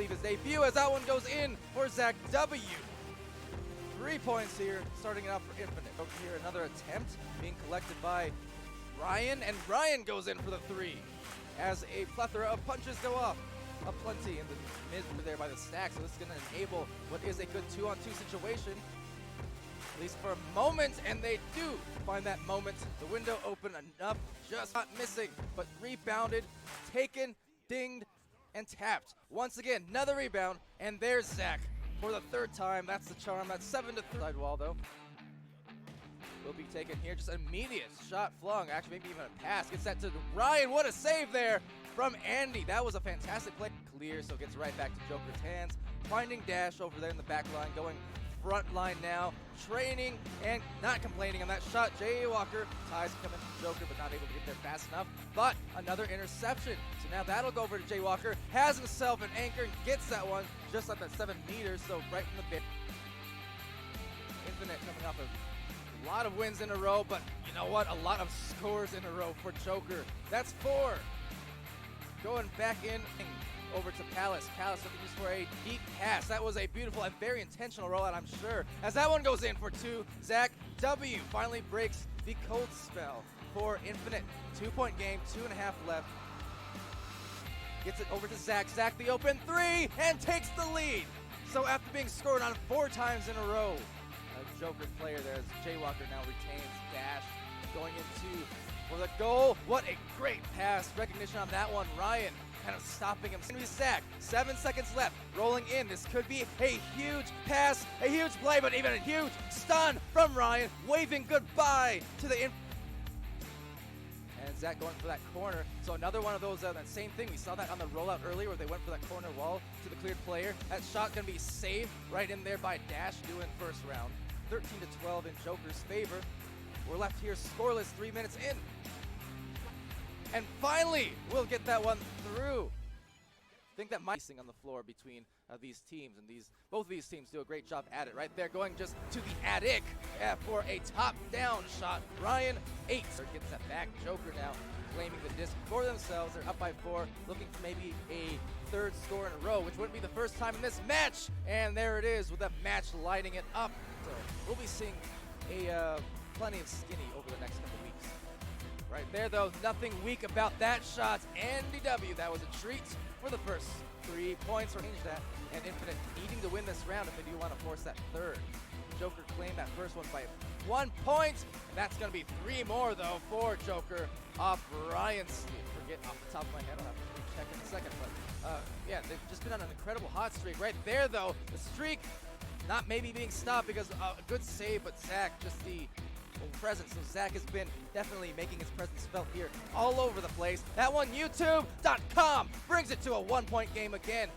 believe, his debut as that one goes in for Zach W. 3 points here, starting it out for Infinite. Over here, another attempt being collected by Ryan, and Ryan goes in for the 3 as a plethora of punches go off. Aplenty in the mid there by the stack, so this is going to enable what is a good 2-on-2 situation, at least for a moment, and they do find that moment. The window open enough, just not missing, but rebounded, taken, dinged, and tapped. Once again, another rebound, and there's Zach for the 3rd time. That's the charm. That's 7-3. Sidewall, though, will be taken here. Just an immediate shot flung. Actually, maybe even a pass. Gets that to Ryan. What a save there from Andy. That was a fantastic play. Clear, so gets right back to Joker's hands. Finding Dash over there in the back line, going front line now, training and not complaining on that shot. Jaywalker ties coming to Joker, but not able to get there fast enough. But another interception. So now that'll go over to Jaywalker. Has himself an anchor and gets that one just at that 7 meters. So right from the bit. Infinite coming off a lot of wins in a row, but you know what? A lot of scores in a row for Joker. That's 4. Going back in over to Palace. Palace looking just for a deep pass. That was a beautiful and very intentional rollout, I'm sure. As that one goes in for 2, Zach W. finally breaks the cold spell for Infinite. 2-point game, 2.5 left. Gets it over to Zach. Zach the open 3 and takes the lead. So after being scored on 4 times in a row, a Joker player there as Jaywalker now retains Dash. Going into for the goal. What a great pass. Recognition on that one. Ryan kind of stopping him. Zach, 7 seconds left. Rolling in. This could be a huge pass, a huge play, but even a huge stun from Ryan. Waving goodbye to the and Zach going for that corner. So another one of those, that same thing. We saw that on the rollout earlier where they went for that corner wall to the cleared player. That shot going to be saved right in there by Dash doing first round. 13-12 in Joker's favor. We're left here scoreless 3 minutes in. And finally, we'll get that one through. I think that might be on the floor between these teams, and both of these teams do a great job at it. Right there, going just to the attic for a top-down shot. Ryan 8 gets that back. Joker now claiming the disc for themselves. They're up by 4, looking for maybe a 3rd score in a row, which wouldn't be the first time in this match. And there it is with that match lighting it up. So we'll be seeing plenty of skinny over the next couple weeks. Right there, though, nothing weak about that shot. Andy W, that was a treat for the first 3 points. Change that, and Infinite needing to win this round if they do want to force that 3rd. Joker claimed that first one by 1 point, and that's going to be 3 more, though, for Joker off Ryan's sleeve. Forget off the top of my head, I'll have to check in a second, but yeah, they've just been on an incredible hot streak. Right there, though, the streak not maybe being stopped because a good save, but Zach just the presence. So Zach has been definitely making his presence felt here all over the place. That one, YouTube.com, brings it to a 1-point game again.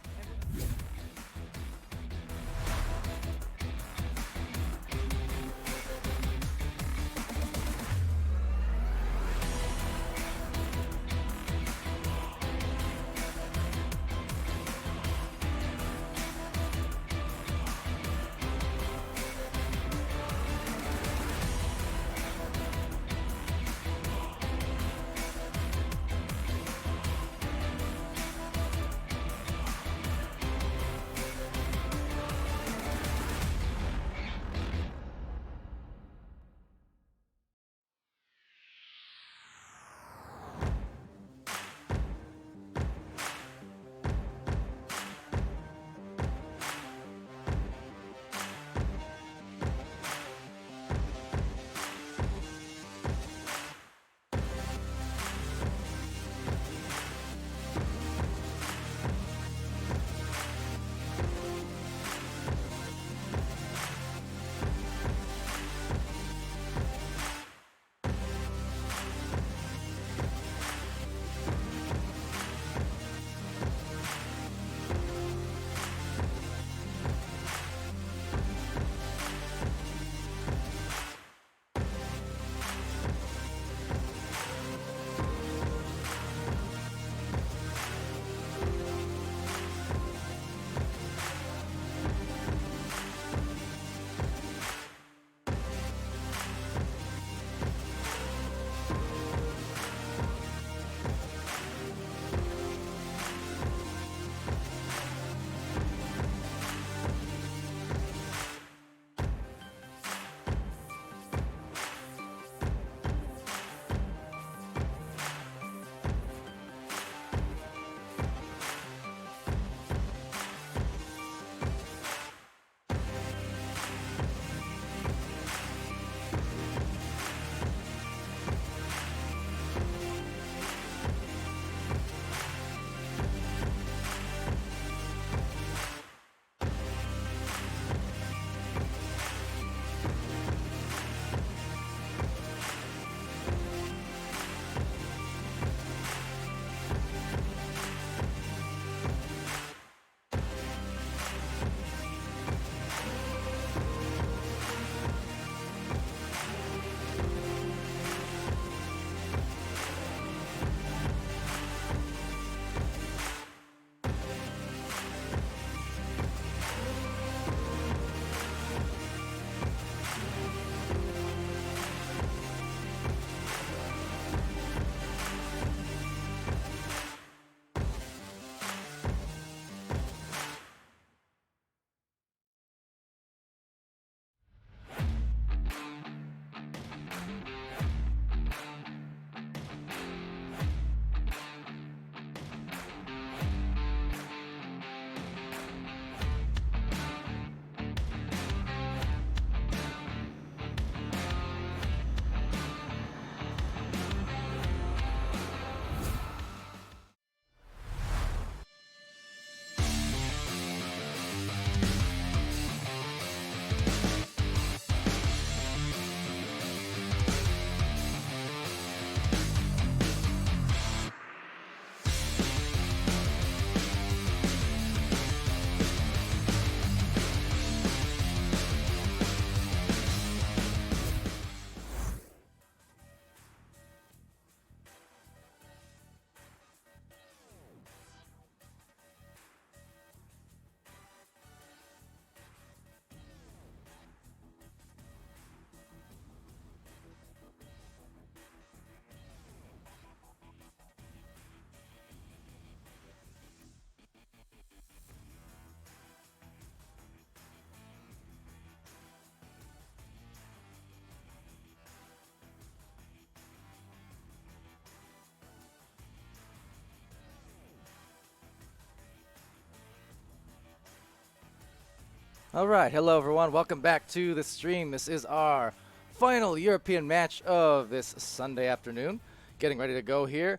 All right, hello everyone. Welcome back to the stream. This is our final European match of this Sunday afternoon. Getting ready to go here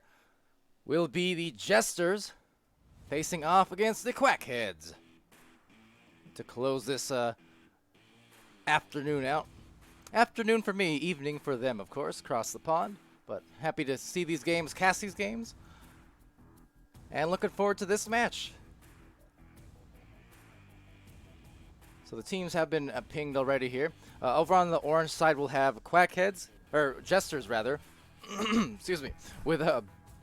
will be the Jesters facing off against the Quackheads to close this afternoon out. Afternoon for me, evening for them, of course, across the pond. But happy to see these games, cast these games, and looking forward to this match. So the teams have been pinged already here. Over on the orange side, we'll have Quackheads, or Jesters rather, excuse me, with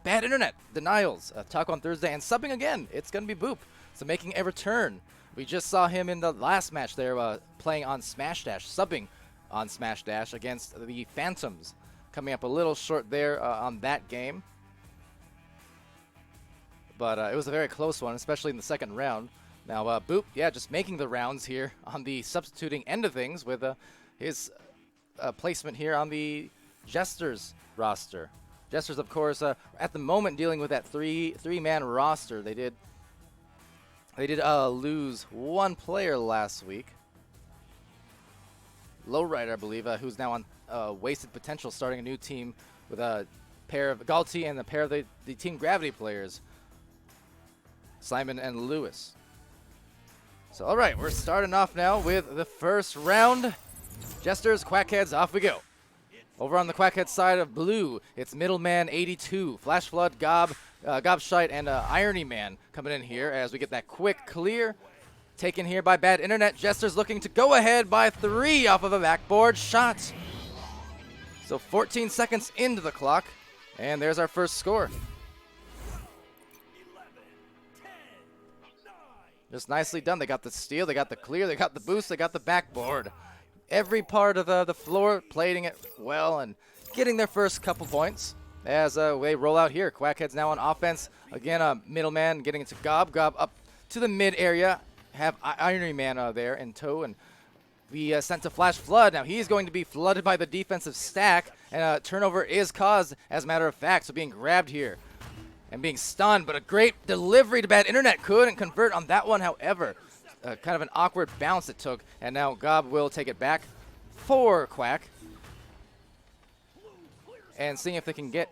bad internet, denials, talk on Thursday, and subbing again. It's going to be Boop, so making a return. We just saw him in the last match there playing on Smash Dash, subbing on Smash Dash against the Phantoms. Coming up a little short there on that game. But it was a very close one, especially in the second round. Now, Boop, yeah, just making the rounds here on the substituting end of things with his placement here on the Jesters roster. Jesters, of course, at the moment dealing with that three-man roster. They did lose one player last week. Lowrider, I believe, who's now on Wasted Potential, starting a new team with a pair of Galti and a pair of the Team Gravity players, Simon and Lewis. So, all right, we're starting off now with the first round. Jesters, Quackheads, off we go. Over on the Quackhead side of blue, it's Middleman 82, Flash Flood, Gobshite, and Irony Man coming in here as we get that quick clear. Taken here by bad internet. Jesters looking to go ahead by 3 off of a backboard shot. So 14 seconds into the clock, and there's our first score. Just nicely done. They got the steal, they got the clear, they got the boost, they got the backboard. Every part of the floor playing it well and getting their first couple points as they roll out here. Quackheads now on offense. Again, Middleman getting into Gob up to the mid area. Have Irony Man there in tow, and we sent to Flash Flood. Now he's going to be flooded by the defensive stack, and turnover is caused, as a matter of fact, so being grabbed here and being stunned, but a great delivery to bad internet. Couldn't convert on that one, however. Kind of an awkward bounce it took, and now Gob will take it back for Quack. And seeing if they can get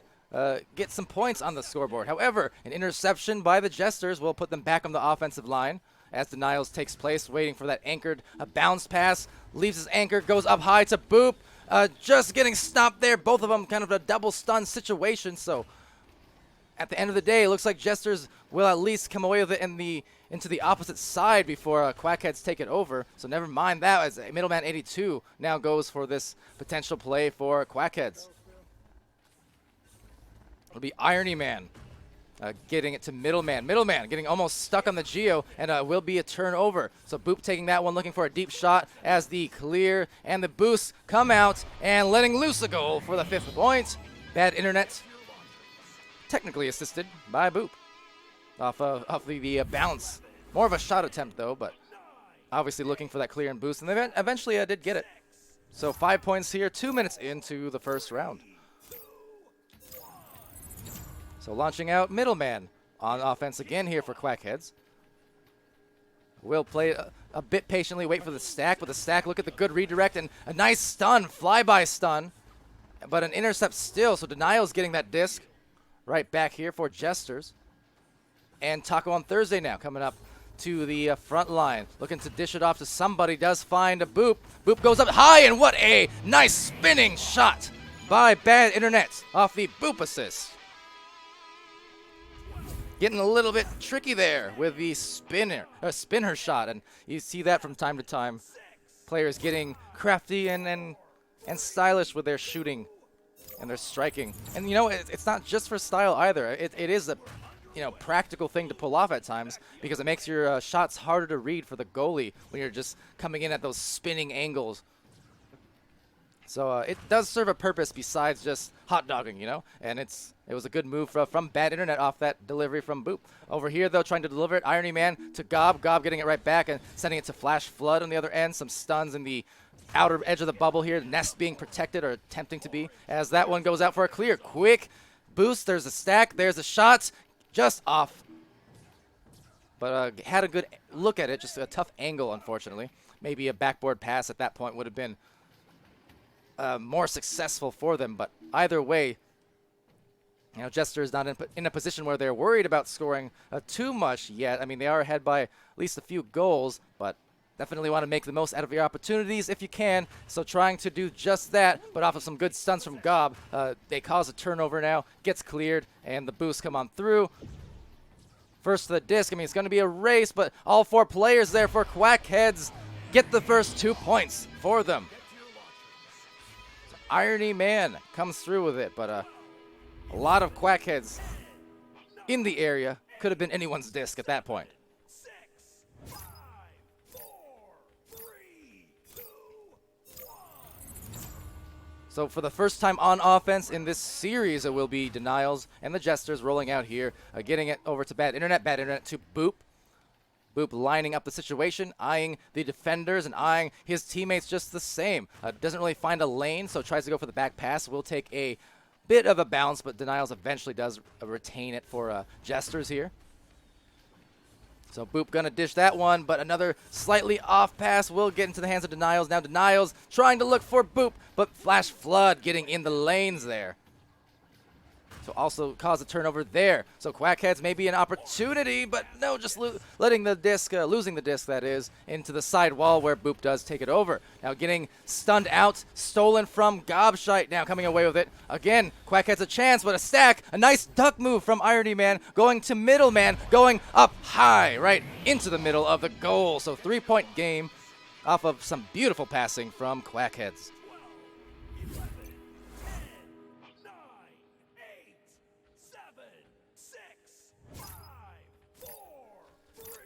some points on the scoreboard. However, an interception by the Jesters will put them back on the offensive line as denials takes place, waiting for that anchored bounce pass. Leaves his anchor, goes up high to Boop. Just getting stopped there. Both of them kind of a double stun situation, so at the end of the day, it looks like Jesters will at least come away with it into the opposite side before Quackheads take it over. So never mind that, as Middleman 82 now goes for this potential play for Quackheads. It'll be Irony Man getting it to Middleman. Middleman getting almost stuck on the Geo, and will be a turnover. So Boop taking that one, looking for a deep shot as the clear and the boost come out and letting loose a goal for the 5th point. Bad internet. Technically assisted by Boop off the bounce. More of a shot attempt though, but obviously looking for that clear and boost, and they eventually did get it. So 5 points here, 2 minutes into the first round. So launching out Middleman on offense again here for Quackheads. Will play a bit patiently, wait for the stack. With the stack, look at the good redirect and a nice stun, flyby stun, but an intercept still. So Denial's getting that disc. Right back here for Jesters. And Taco on Thursday now coming up to the front line. Looking to dish it off to somebody. Does find a Boop. Boop goes up high, and what a nice spinning shot by bad internet off the Boop assist. Getting a little bit tricky there with the spinner shot. And you see that from time to time. Players getting crafty and stylish with their shooting and they're striking. And you know, it's not just for style either. It is a practical thing to pull off at times, because it makes your shots harder to read for the goalie when you're just coming in at those spinning angles. So it does serve a purpose besides just hot dogging, and it was a good move from bad internet off that delivery from Boop. Over here though, trying to deliver it, Irony Man to Gob getting it right back and sending it to Flash Flood on the other end. Some stuns in the outer edge of the bubble here. Nest being protected, or attempting to be, as that one goes out for a clear. Quick boost. There's a stack. There's a shot. Just off. But had a good look at it. Just a tough angle, unfortunately. maybe a backboard pass at that point would have been more successful for them. But either way, you know, Jesters not in a position where they're worried about scoring too much yet. I mean, they are ahead by at least a few goals, but definitely want to make the most out of your opportunities if you can. So trying to do just that, but off of some good stunts from Gob, they cause a turnover now, gets cleared, and the boosts come on through. First to the disc. I mean, it's going to be a race, but all 4 players there for Quackheads get the first 2 points for them. So Irony Man comes through with it, but a lot of Quackheads in the area. Could have been anyone's disc at that point. So for the first time on offense in this series, it will be Denials and the Jesters rolling out here, getting it over to Bad Internet. Bad Internet to Boop. Boop lining up the situation, eyeing the defenders and eyeing his teammates just the same. Doesn't really find a lane, so tries to go for the back pass. Will take a bit of a bounce, but Denials eventually does retain it for Jesters here. So Boop gonna dish that one, but another slightly off pass will get into the hands of Denials. Now Denials trying to look for Boop, but Flash Flood getting in the lanes there. So also cause a turnover there. So Quackheads may be an opportunity, but no, just letting the disc, losing the disc that is, into the side wall where Boop does take it over. Now getting stunned out, stolen from Gobshite, now coming away with it. Again, Quackheads a chance, but a stack, a nice duck move from Irony Man, going to Middle Man, going up high, right into the middle of the goal. So 3-point game off of some beautiful passing from Quackheads.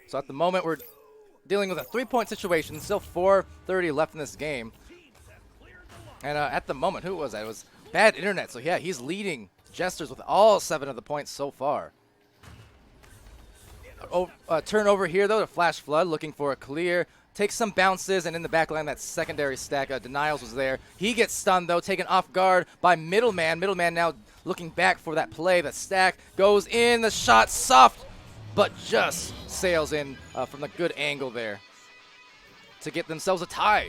So at the moment, we're dealing with a 3-point situation. Still 4:30 left in this game. And at the moment, who was that? It was Bad Internet. So yeah, he's leading Jesters with all 7 of the points so far. Turnover here, though, to Flash Flood, looking for a clear. Takes some bounces, and in the back line, that secondary stack, Denials was there. He gets stunned, though, taken off guard by Middleman. Middleman now looking back for that play. The stack goes in, the shot soft, but just sails in from the good angle there to get themselves a tie.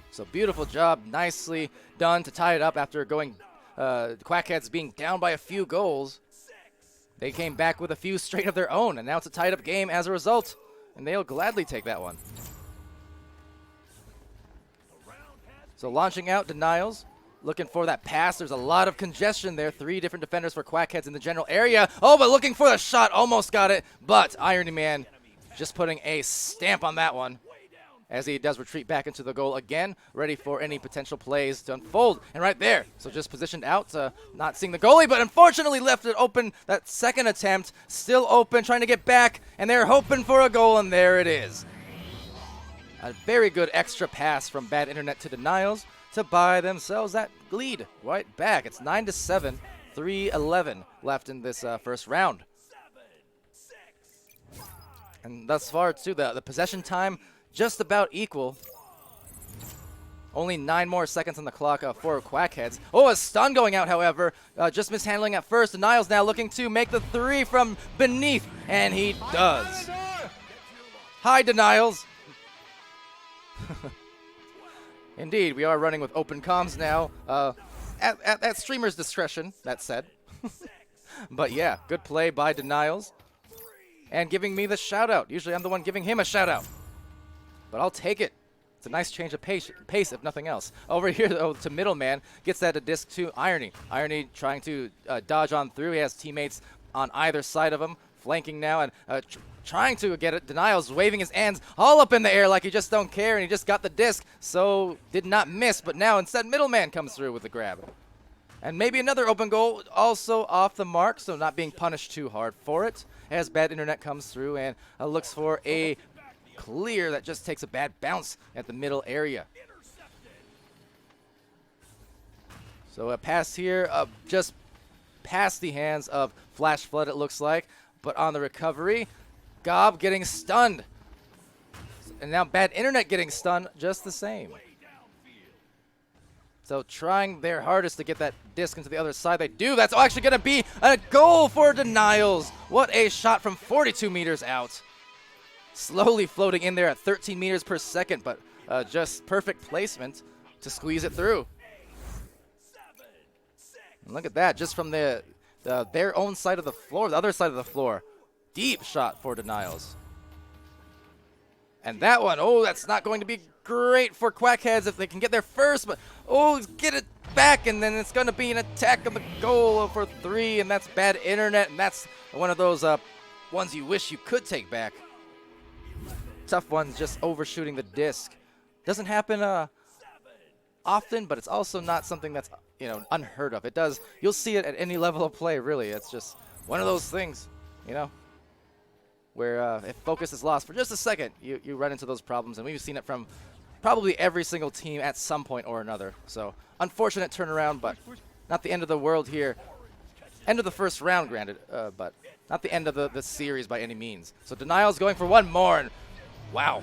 So beautiful job, nicely done to tie it up after going Quackheads being down by a few goals. They came back with a few straight of their own, and now it's a tied up game as a result, and they'll gladly take that one. So launching out Denials, looking for that pass. There's a lot of congestion there. 3 different defenders for Quackheads in the general area. Oh, but looking for the shot. Almost got it. But Irony Man just putting a stamp on that one as he does retreat back into the goal again, ready for any potential plays to unfold. And right there, so just positioned out, not seeing the goalie, but unfortunately left it open. That second attempt, still open, trying to get back, and they're hoping for a goal, and there it is. A very good extra pass from Bad Internet to Denials to buy themselves that lead right back. It's 9-7, 3:11 left in this first round. And thus far, too, the possession time just about equal. Only 9 more seconds on the clock for Quackheads. Oh, a stun going out, however. Just mishandling at first. Denials now looking to make the 3 from beneath, and he does. Hi, Denials. Indeed, we are running with open comms now, at streamer's discretion, that said. But yeah, good play by Denials, and giving me the shout-out. Usually I'm the one giving him a shout-out, but I'll take it. It's a nice change of pace if nothing else. Over here, though, to Middleman, gets that a disc to Irony. Irony trying to dodge on through. He has teammates on either side of him, flanking now, and trying to get it. Denials waving his hands all up in the air like he just don't care, and he just got the disc, so did not miss. But now instead, Middleman comes through with the grab. And maybe another open goal, also off the mark, so not being punished too hard for it, as Bad Internet comes through and looks for a clear that just takes a bad bounce at the middle area. So a pass here, just past the hands of Flash Flood, it looks like. But on the recovery, Gob getting stunned. And now Bad Internet getting stunned just the same. So trying their hardest to get that disc into the other side. They do. That's actually going to be a goal for Denials. What a shot from 42 meters out. Slowly floating in there at 13 meters per second, but just perfect placement to squeeze it through. And look at that, just from their own side of the floor, the other side of the floor. Deep shot for Denials. And that one, oh, that's not going to be great for Quackheads if they can get there first, but oh, get it back, and then it's going to be an attack on the goal for 3, and that's bad internet, and that's one of those ones you wish you could take back. Tough ones, just overshooting the disc. Doesn't happen often, but it's also not something that's, you know, unheard of. It does. You'll see it at any level of play, really. It's just one of those things, you know, where if focus is lost for just a second, you run into those problems, and we've seen it from probably every single team at some point or another. So unfortunate turnaround, but not the end of the world here. End of the first round, granted, but not the end of the series by any means. So Denial's going for one more, and wow.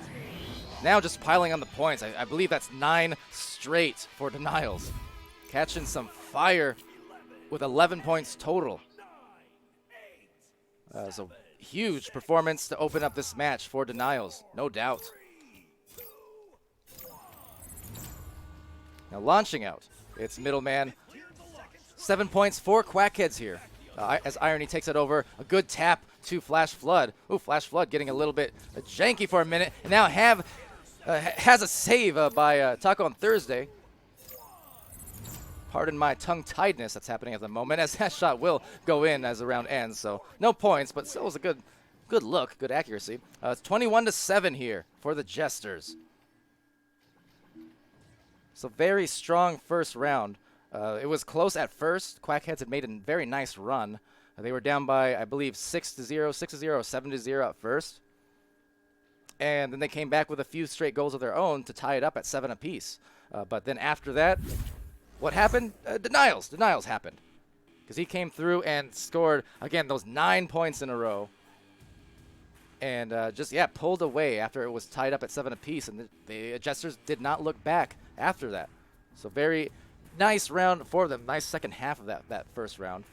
Now just piling on the points. I believe that's 9 straight for Denials. Catching some fire with 11 points total. So huge performance to open up this match for Denials, no doubt. Now launching out, it's Middleman. 7 points for Quackheads here. As Irony takes it over, a good tap to Flash Flood. Ooh, Flash Flood getting a little bit janky for a minute, and now has a save by Taco on Thursday. Pardon my tongue-tiedness that's happening at the moment, as that shot will go in as the round ends. So no points, but still was a good look, good accuracy. It's 21-7 here for the Jesters. So very strong first round. It was close at first. Quackheads had made a very nice run. They were down by, I believe, 6-0, 6-0, 7-0 at first. And then they came back with a few straight goals of their own to tie it up at 7 apiece. But then after that, what happened? Denials happened. Because he came through and scored, again, those 9 points in a row. And pulled away after it was tied up at 7 apiece. And the Jesters did not look back after that. So very nice round for them. Nice second half of that first round.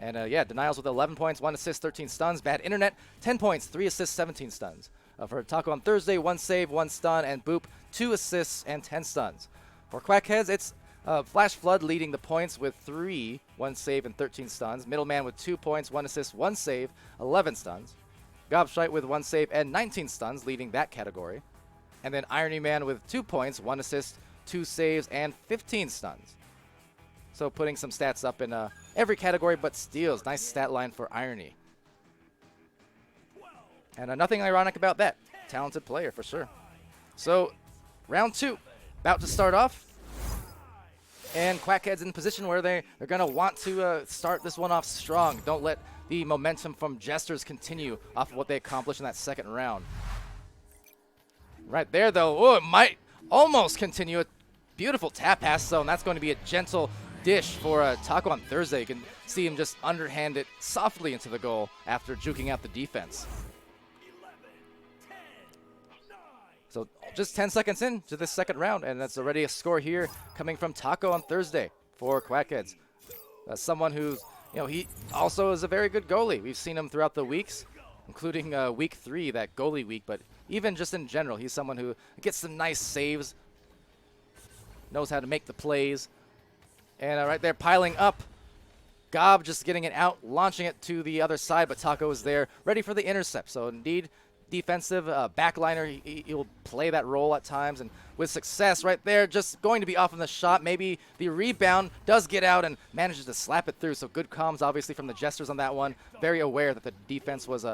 And Denials with 11 points, 1 assist, 13 stuns. Bad internet, 10 points, 3 assists, 17 stuns. For Taco on Thursday, 1 save, 1 stun, and Boop, 2 assists and 10 stuns. For Quackheads, it's Flash Flood leading the points with 3, 1 save, and 13 stuns. Middleman with 2 points, 1 assist, 1 save, 11 stuns. Gobshite with 1 save and 19 stuns, leading that category. And then Irony Man with 2 points, 1 assist, 2 saves, and 15 stuns. So putting some stats up in every category but steals. Nice stat line for Irony. And nothing ironic about that. Talented player for sure. So round 2 about to start off. And Quackheads in position where they're going to want to start this one off strong. Don't let the momentum from Jesters continue off of what they accomplished in that second round. Right there, though. Oh, it might almost continue. A beautiful tap pass, though, and that's going to be a gentle dish for Taco on Thursday. You can see him just underhand it softly into the goal after juking out the defense. So just 10 seconds into this second round, and that's already a score here coming from Taco on Thursday for Quackheads. Someone who's, he also is a very good goalie. We've seen him throughout the weeks, including week 3, that goalie week, but even just in general, he's someone who gets some nice saves, knows how to make the plays. And right there, piling up. Gob just getting it out, launching it to the other side, but Taco is there, ready for the intercept. So indeed, defensive backliner, he'll play that role at times, and with success right there, just going to be off on the shot. Maybe the rebound does get out and manages to slap it through. So good comms, obviously, from the Jesters on that one. Very aware that the defense was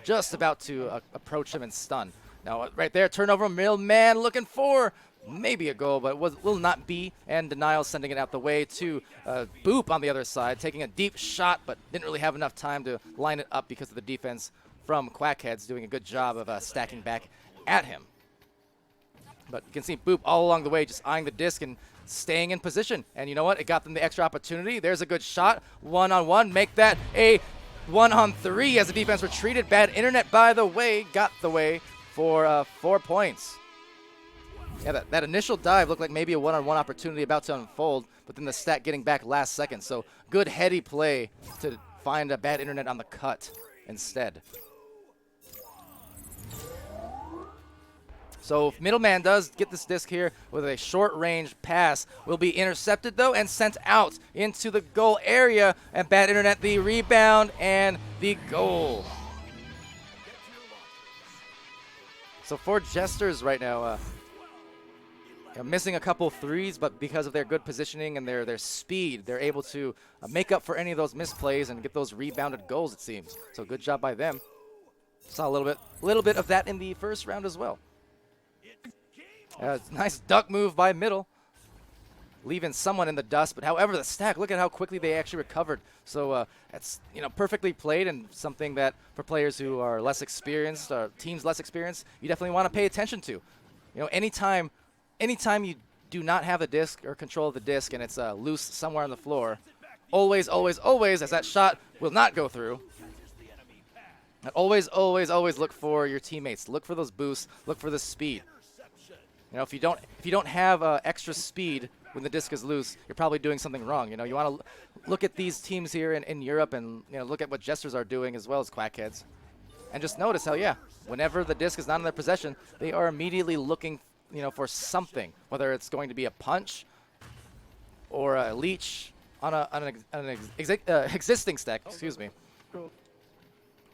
just about to approach him and stun. Now, right there, turnover, Middleman looking for maybe a goal, but will not be. And Denial sending it out the way to Boop on the other side, taking a deep shot, but didn't really have enough time to line it up because of the defense from Quackheads doing a good job of stacking back at him. But you can see Boop all along the way just eyeing the disc and staying in position. And you know what? It got them the extra opportunity. There's a good shot. 1-on-1. Make that a 1-on-3 as the defense retreated. Bad internet, by the way, got the way for 4 points. Yeah, that initial dive looked like maybe a 1-on-1 opportunity about to unfold, but then the stat getting back last second. So good heady play to find a bad internet on the cut instead. So if Middleman does get this disc here with a short-range pass, will be intercepted, though, and sent out into the goal area. And Bad Internet, the rebound and the goal. So for Jesters right now, missing a couple threes, but because of their good positioning and their speed, they're able to make up for any of those misplays and get those rebounded goals, it seems. So good job by them. Saw a little bit of that in the first round as well. Nice duck move by Middle, leaving someone in the dust. But however, the stack, look at how quickly they actually recovered. So it's perfectly played, and something that for players who are less experienced, teams less experienced, you definitely want to pay attention to. Anytime you do not have the disc or control of the disc and it's loose somewhere on the floor, always, as that shot will not go through. And always look for your teammates. Look for those boosts. Look for the speed. If you don't have extra speed when the disc is loose, you're probably doing something wrong. You want to look at these teams here in Europe and look at what Jesters are doing as well as Quackheads, and just notice how whenever the disc is not in their possession, they are immediately looking for something, whether it's going to be a punch or a leech on an existing stack. Excuse me.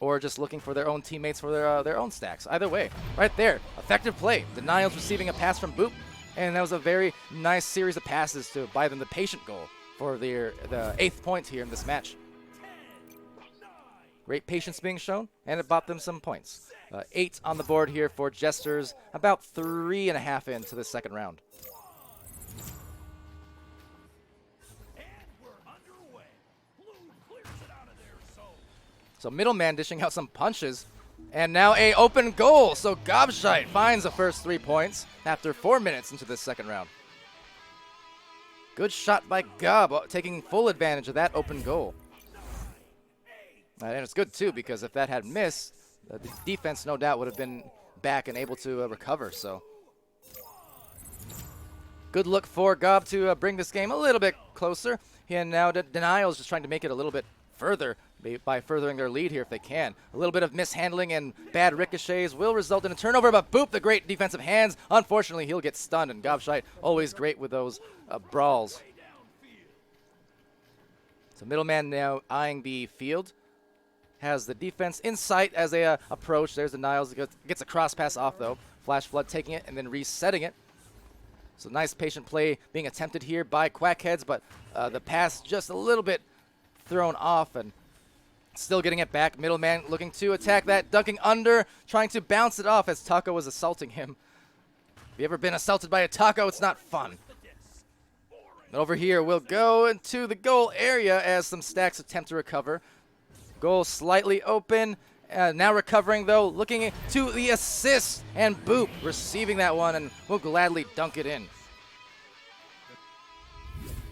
Or just looking for their own teammates for their own stacks. Either way, right there, effective play. Denials receiving a pass from Boop, and that was a very nice series of passes to buy them the patient goal for the 8th point here in this match. Great patience being shown, and it bought them some points. 8 on the board here for Jesters, about 3.5 into the second round. So Middleman dishing out some punches, and now a open goal. So Gobshite finds the first 3 points after 4 minutes into this second round. Good shot by Gob, taking full advantage of that open goal. And it's good too, because if that had missed, the defense no doubt would have been back and able to recover. So good look for Gob to bring this game a little bit closer. And now Denial's just trying to make it a little bit further by furthering their lead here if they can. A little bit of mishandling and bad ricochets will result in a turnover, but Boop, the great defensive hands. Unfortunately, he'll get stunned, and Gobshite always great with those brawls. So Middleman now eyeing the field. Has the defense in sight as they approach. There's the Niles. Gets a cross pass off, though. Flash Flood taking it and then resetting it. So nice patient play being attempted here by Quackheads, but the pass just a little bit thrown off and still getting it back. Middleman looking to attack that, dunking under, trying to bounce it off as Taco was assaulting him. If you ever been assaulted by a Taco, it's not fun. And over here, we'll go into the goal area as some stacks attempt to recover. Goal slightly open. Now recovering, though, looking to the assist, and Boop receiving that one and will gladly dunk it in.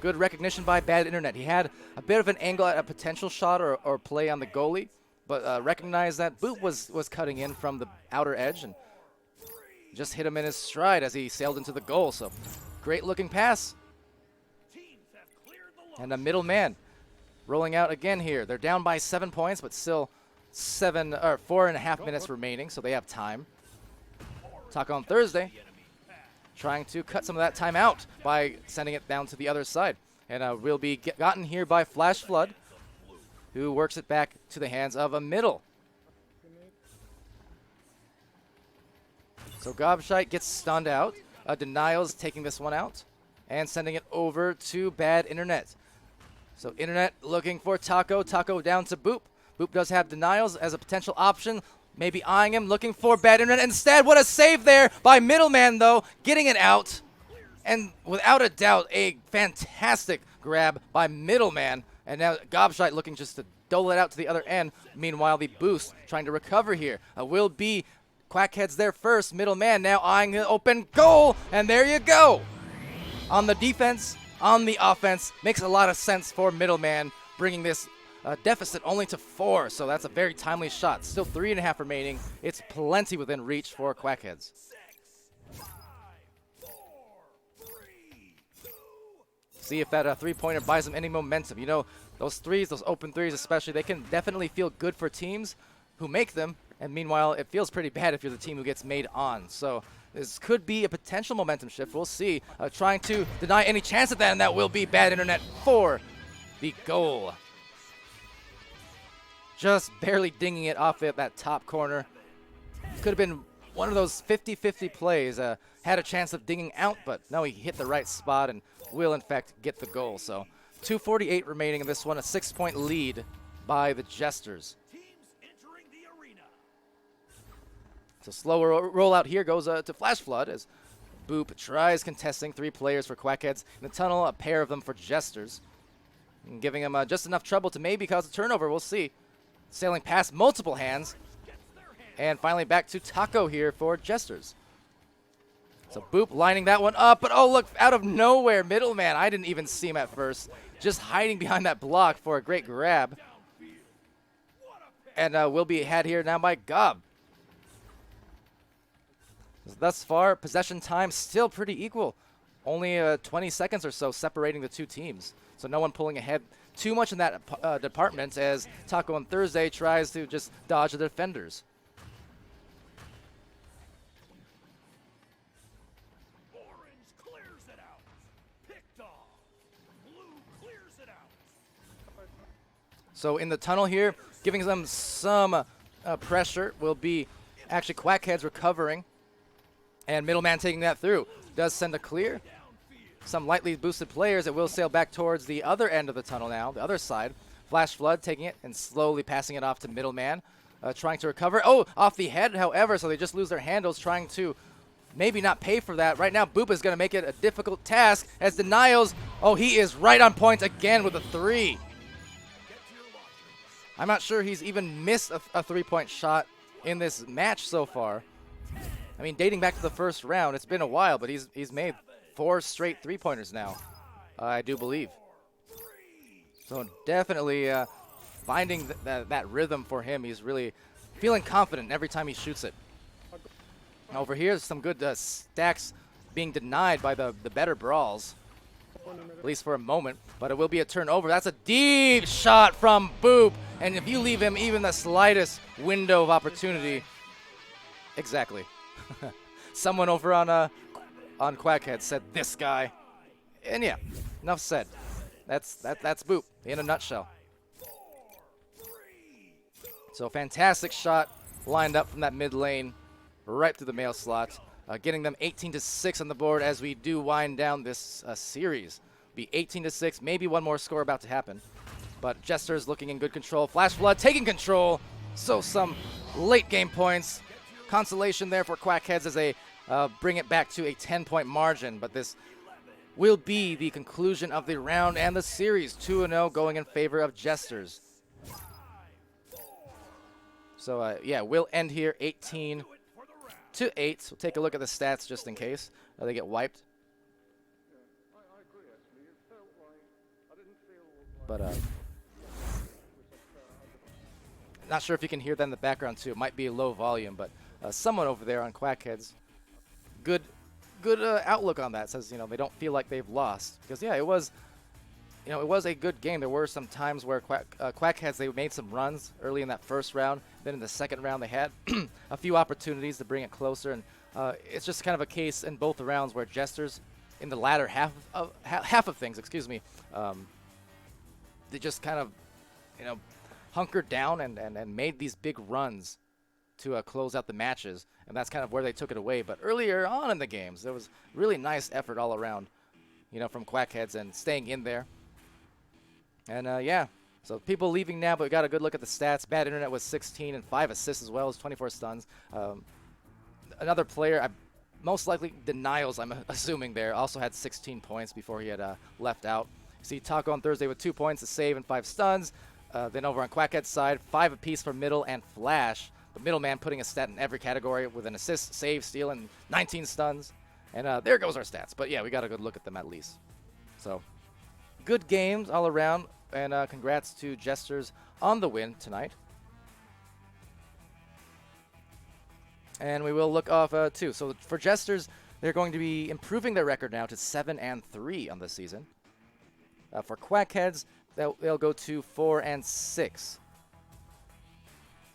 Good recognition by Bad Internet. He had a bit of an angle at a potential shot or play on the goalie, but recognized that Boop was cutting in from the outer edge and just hit him in his stride as he sailed into the goal. So great looking pass. And a Middleman rolling out again here. They're down by 7 points, but still 4.5 minutes remaining, so they have time. Talk on Thursday. Trying to cut some of that time out by sending it down to the other side. And will be gotten here by Flash Flood, who works it back to the hands of a Middle. So Gobshite gets stunned out. Denials taking this one out and sending it over to Bad Internet. So Internet looking for Taco. Taco down to Boop. Boop does have Denials as a potential option. Maybe eyeing him, looking for Bad Internet. Instead, what a save there by Middleman, though, getting it out. And without a doubt, a fantastic grab by Middleman. And now Gobshite looking just to dole it out to the other end. Meanwhile, the boost trying to recover here. Will be Quackheads there first. Middleman now eyeing the open goal. And there you go. On the defense, on the offense. Makes a lot of sense for Middleman, bringing this deficit only to 4, so that's a very timely shot. Still 3.5 remaining. It's plenty within reach for Quackheads. See if that 3-pointer buys them any momentum. You know, those threes, those open threes especially, they can definitely feel good for teams who make them, and meanwhile, it feels pretty bad if you're the team who gets made on. So This could be a potential momentum shift. We'll see. Trying to deny any chance at that, and that will be bad internet for the goal. Just barely dinging it off at that top corner. Could have been one of those 50-50 plays. Had a chance of dinging out, but no, he hit the right spot and will, in fact, get the goal. So 2:48 remaining in this one, a 6-point lead by the Jesters. So slower rollout here goes to Flash Flood as Boop tries contesting 3 players for Quackheads. In the tunnel, a pair of them for Jesters. And giving them just enough trouble to maybe cause a turnover. We'll see. Sailing past multiple hands. And finally back to Taco here for Jesters. So Boop lining that one up, but oh look, out of nowhere, middleman. I didn't even see him at first. Just hiding behind that block for a great grab. And will be had here now by Gob. Thus far, possession time still pretty equal. Only 20 seconds or so separating the two teams. So no one pulling ahead too much in that department as Taco on Thursday tries to just dodge the defenders. Orange clears it out. Picked off. Blue clears it out. So in the tunnel here, giving them some pressure will be actually Quackheads recovering. And middleman taking that through. Does send a clear. Some lightly boosted players that will sail back towards the other end of the tunnel now, the other side. Flash Flood taking it and slowly passing it off to middleman. Trying to recover. Oh, off the head, however, so they just lose their handles, trying to maybe not pay for that. Right now, Boop is going to make it a difficult task as denials. Oh, he is right on point again with a 3. I'm not sure he's even missed a 3-point shot in this match so far. I mean, dating back to the first round, it's been a while, but he's made 4 straight 3-pointers now, I do believe. So definitely finding that rhythm for him. He's really feeling confident every time he shoots it. Over here, some good stacks being denied by the better brawls, at least for a moment, but it will be a turnover. That's a deep shot from Boop, and if you leave him even the slightest window of opportunity, exactly. Someone over on Quackhead said this guy, and yeah, enough said. That's Boop in a nutshell. So fantastic shot lined up from that mid lane, right through the mail slot, getting them 18-6 on the board as we do wind down this series. Be 18-6, maybe one more score about to happen, but Jesters looking in good control. Flash Flood taking control. So some late game points. Consolation there for Quackheads as they bring it back to a 10-point margin, but this will be the conclusion of the round and the series. 2-0 going in favor of Jesters. So yeah, we'll end here 18-8. We'll take a look at the stats just in case they get wiped. But not sure if you can hear that in the background too. It might be a low volume, but someone over there on Quackheads, good outlook on that. Says, they don't feel like they've lost, because yeah, it was a good game. There were some times where Quackheads, they made some runs early in that first round. Then in the second round, they had a few opportunities to bring it closer, and it's just kind of a case in both the rounds where Jesters, in the latter half of things, they just kind of hunkered down and made these big runs to close out the matches, and that's kind of where they took it away. But earlier on in the games, there was really nice effort all around, from Quackheads and staying in there. And yeah, so people leaving now, but we got a good look at the stats. Bad internet was 16 and 5 assists as well as 24 stuns. Another player, most likely denials, I'm assuming there, also had 16 points before he had left out. See Taco on Thursday with 2 points, a save, and 5 stuns. Then over on Quackhead's side, 5 apiece for middle and Flash. The middleman putting a stat in every category with an assist, save, steal, and 19 stuns. And there goes our stats. But yeah, we got a good look at them at least. So good games all around, and congrats to Jesters on the win tonight. And we will look off too. So for Jesters, they're going to be improving their record now to 7-3 on this season. For Quackheads, they'll go to 4-6.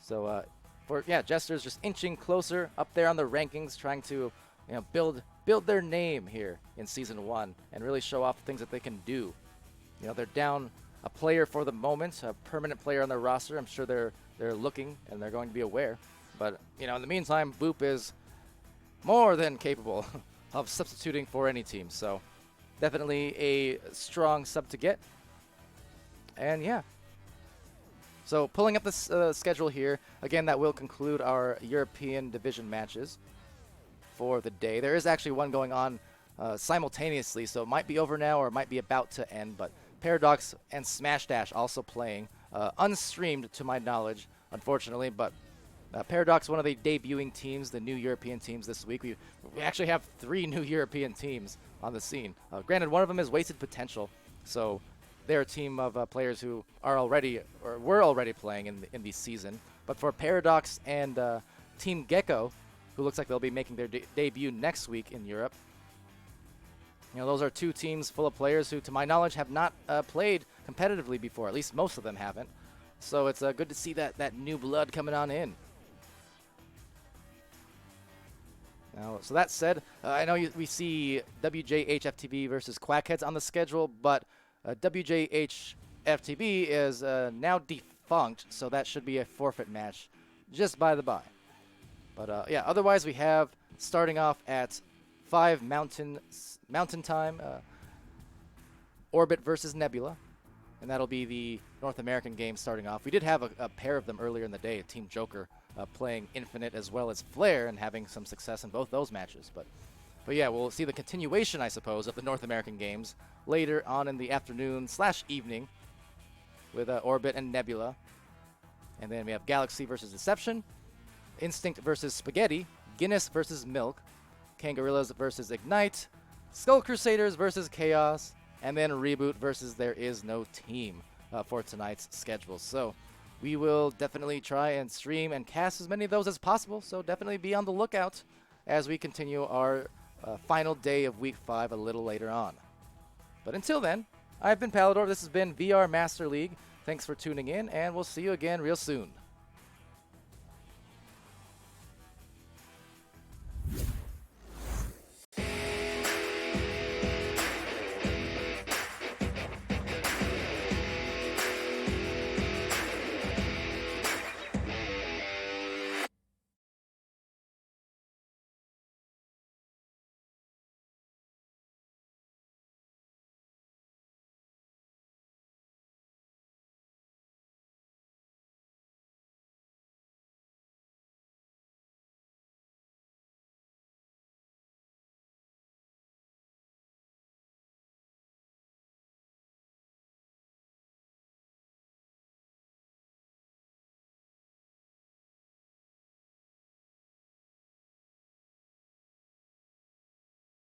So for Jesters just inching closer up there on the rankings, trying to build their name here in Season 1 and really show off the things that they can do. They're down a player for the moment, a permanent player on their roster. I'm sure they're looking and they're going to be aware. But, in the meantime, Boop is more than capable of substituting for any team. So definitely a strong sub to get. And yeah. So pulling up this schedule here, again, that will conclude our European division matches for the day. There is actually one going on simultaneously, so it might be over now or it might be about to end, but Paradox and Smash Dash also playing, unstreamed to my knowledge, unfortunately, but Paradox, one of the debuting teams, the new European teams this week. We actually have 3 new European teams on the scene. Granted, one of them is Wasted Potential, so they're a team of players who are already, or were already playing in the season. But for Paradox and Team Gecko, who looks like they'll be making their debut next week in Europe, those are 2 teams full of players who, to my knowledge, have not played competitively before. At least most of them haven't. So it's good to see that new blood coming on in. Now, so that said, I know we see WJHFTB versus Quackheads on the schedule, but WJHFTB is now defunct, so that should be a forfeit match, just by the by. But yeah, otherwise we have, starting off at 5 Mountain Time, Orbit versus Nebula, and that'll be the North American game starting off. We did have a pair of them earlier in the day, Team Joker playing Infinite as well as Flare and having some success in both those matches. But yeah, we'll see the continuation, I suppose, of the North American games later on in the afternoon/evening with Orbit and Nebula. And then we have Galaxy versus Deception, Instinct versus Spaghetti, Guinness versus Milk, Kangorillas versus Ignite, Skull Crusaders versus Chaos, and then Reboot versus There Is No Team for tonight's schedule. So we will definitely try and stream and cast as many of those as possible, so definitely be on the lookout as we continue our final day of Week 5 a little later on. But until then, I've been Palidore. This has been VR Master League. Thanks for tuning in, and we'll see you again real soon.